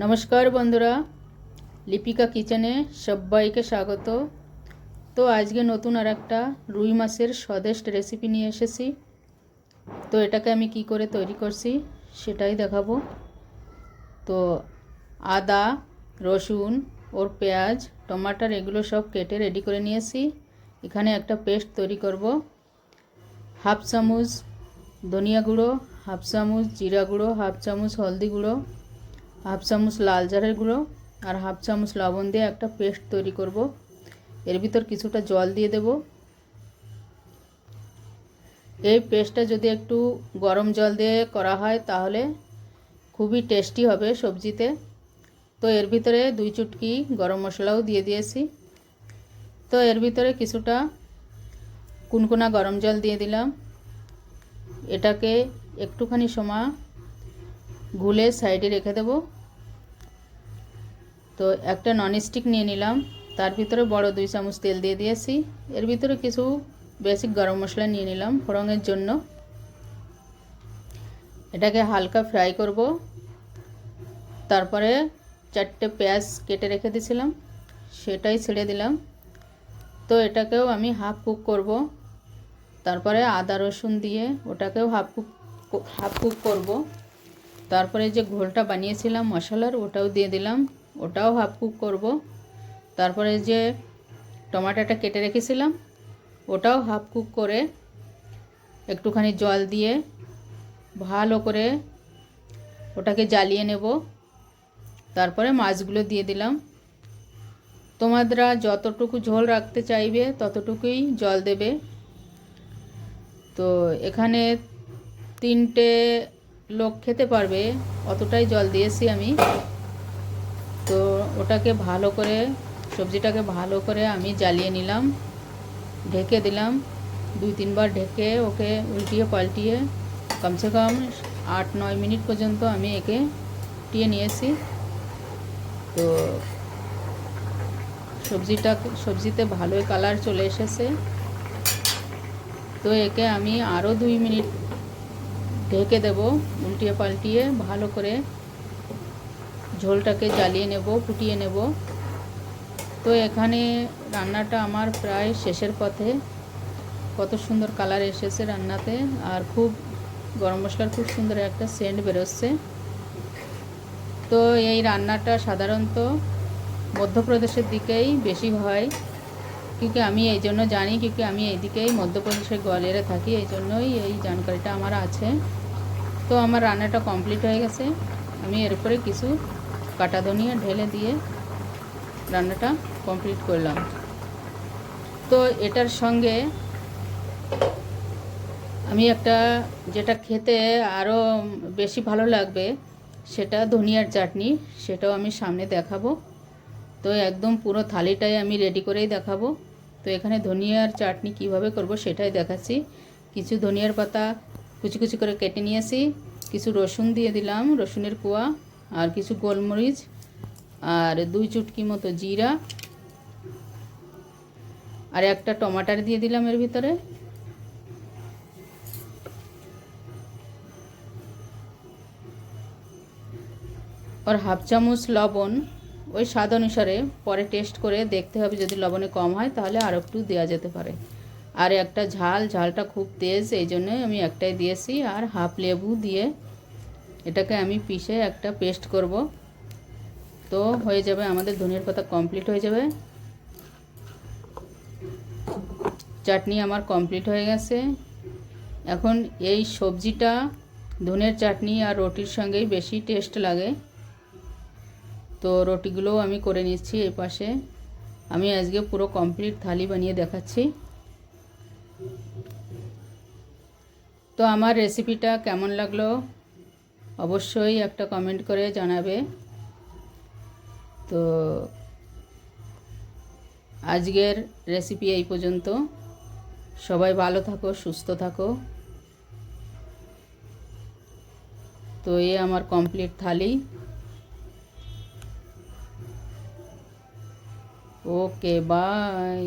নমস্কার বন্ধুরা, লিপিকা কিচেনে সবাইকে স্বাগত। তো আজকে নতুন আর একটা রুই মাছের স্বাদিষ্ট রেসিপি নিয়ে এসেছি। তো এটাকে আমি কি করে তৈরি করছি সেটাই দেখাবো। তো আদা, রসুন ওর পেঁয়াজ, টমাটার এগুলো সব কেটে রেডি করে নিয়েছি। এখানে একটা পেস্ট তৈরি করব। হাফ চামচ ধনিয়া গুঁড়ো, হাফ চামচ জিরা গুঁড়ো, হাফ চামচ হলদি গুঁড়ো, হাফ চামচ লাল জারের গুঁড়ো আর হাফ চামচ লবণ দিয়ে একটা পেস্ট তৈরি করব। এর ভিতর কিছুটা জল দিয়ে দেব। এই পেস্টটা যদি একটু গরম জল দিয়ে করা হয় তাহলে খুবই টেস্টি হবে সবজিতে। তো এর ভিতরে 2 চুটকি গরম মশলাও দিয়ে দিয়েছি। তো এর ভিতরে কিছুটা কুনকুনা গরম জল দিয়ে দিলাম। এটাকে একটুখানি সময় গুলে সাইডে রেখে দেব। তো একটা ননস্টিক নিয়ে নিলাম, তার ভিতরে বড় 2 চামচ তেল দিয়ে দিয়েছি। এর ভিতরে কিছু বেসিক গরম মশলা নিয়ে নিলাম ফোড়নের জন্য। এটাকে হালকা ফ্রাই করব। তারপরে 4টে পেঁয়াজ কেটে রেখে দিয়েছিলাম সেটাই ছেড়ে দিলাম। তো এটাকেও আমি হাফ কুক করব। তারপরে আদা রসুন দিয়ে ওটাকেও হাফ কুক করব। তারপরে যে ঘোলটা বানিয়েছিলাম মশলার ওটাও দিয়ে দিলাম, ওটাও হাফ কুক করব। তারপরে যে টমেটোটা কেটে রেখেছিলাম ওটাও হাফ কুক করে একটুখানি জল দিয়ে ভালো করে ওটাকে জ্বালিয়ে নেব। তারপরে মাছগুলো দিয়ে দিলাম। তোমরা যতটুকু ঝোল রাখতে চাইবে ততটুকুই জল দেবে। তো এখানে 3টে লোক খেতে পারবে অতটাই জল দিয়েছি আমি। তো ওটাকে ভালো করে সবজিটাকে ভালো করে আমি জ্বালিয়ে নিলাম, ঢেকে দিলাম। 2-3 বার ঢেকে ওকে উল্টিয়ে পাল্টিয়ে কমসে কম 8-9 মিনিট পর্যন্ত আমি একে ফুটিয়ে নিয়েছি। তো সবজিতে ভালোই কালার চলে এসেছে। তো একে আমি আরও 2 মিনিট ঢেকে দেব, উল্টিয়ে পাল্টিয়ে ভালো করে ঝোলটাকে জ্বালিয়ে নেব, ফুটিয়ে নেব। তো এখানে রান্নাটা আমার প্রায় শেষের পথে। কত সুন্দর কালার এসেছে রান্নাতে, আর খুব গরম মশলার খুব সুন্দর একটা সেন্ট বেরোচ্ছে। তো এই রান্নাটা সাধারণত মধ্যপ্রদেশের দিকেই বেশি হয়, क्योंकि আমি এই জন্য জানি, क्योंकि আমি এইদিকেই মধ্যপ্রদেশের গোয়ালিয়রে থাকি, এই জন্যই এই জানকারিটা আমার আছে। তো আমার রান্নাটা কমপ্লিট হয়ে গেছে। আমি এর উপরে কিছু কাটা ধনিয়া ঢেলে দিয়ে রান্নাটা কমপ্লিট করলাম। তো এটার সঙ্গে আমি একটা যেটা খেতে আরও বেশি ভালো লাগবে সেটা ধনিয়ার চাটনি, সেটাও আমি সামনে দেখাবো। তো একদম পুরো থালিটাই আমি রেডি করেই দেখাবো। তো এখানে ধনিয়ার চাটনি কিভাবে করব সেটাই দেখাচ্ছি। কিছু ধনিয়ার পাতা কুচি কুচি করে কেটে নিয়েছি, কিছু রসুন দিয়ে দিলাম, রসুনের কোয়া, আর কিছু গোলমরিচ, আর 2 চুটকি মতো জিরা, আর একটা টমাটার দিয়ে দিলাম এর ভিতরে। और हाफ চামচ লবণ, ওই স্বাদ অনুসারে পরে টেস্ট করে দেখতে হবে, যদি লবণে কম হয় তাহলে আর একটু দেওয়া যেতে পারে। আর একটা ঝালটা খুব তেজ, এই জন্যই আমি একটাই দিয়েছি। আর হাফ লেবু দিয়ে এটাকে আমি পিষে একটা পেস্ট করব। তো হয়ে যাবে আমাদের ধনিয়ার পাতা কমপ্লিট হয়ে যাবে। চাটনি আমার কমপ্লিট হয়ে গেছে। এখন এই সবজিটা ধনের চাটনি আর রুটির সঙ্গেই বেশি টেস্ট লাগে। তো রুটিগুলোও আমি করে নিচ্ছি এই পাশে। আমি আজকে পুরো কমপ্লিট থালি বানিয়ে দেখাচ্ছি। তো আমার রেসিপিটা কেমন লাগলো অবশ্যই একটা কমেন্ট করে জানাবে। তো আজকের রেসিপি এই পর্যন্ত। সবাই ভালো থাকো, সুস্থ থাকো। তো এই আমার কমপ্লিট থালি। Okay bye.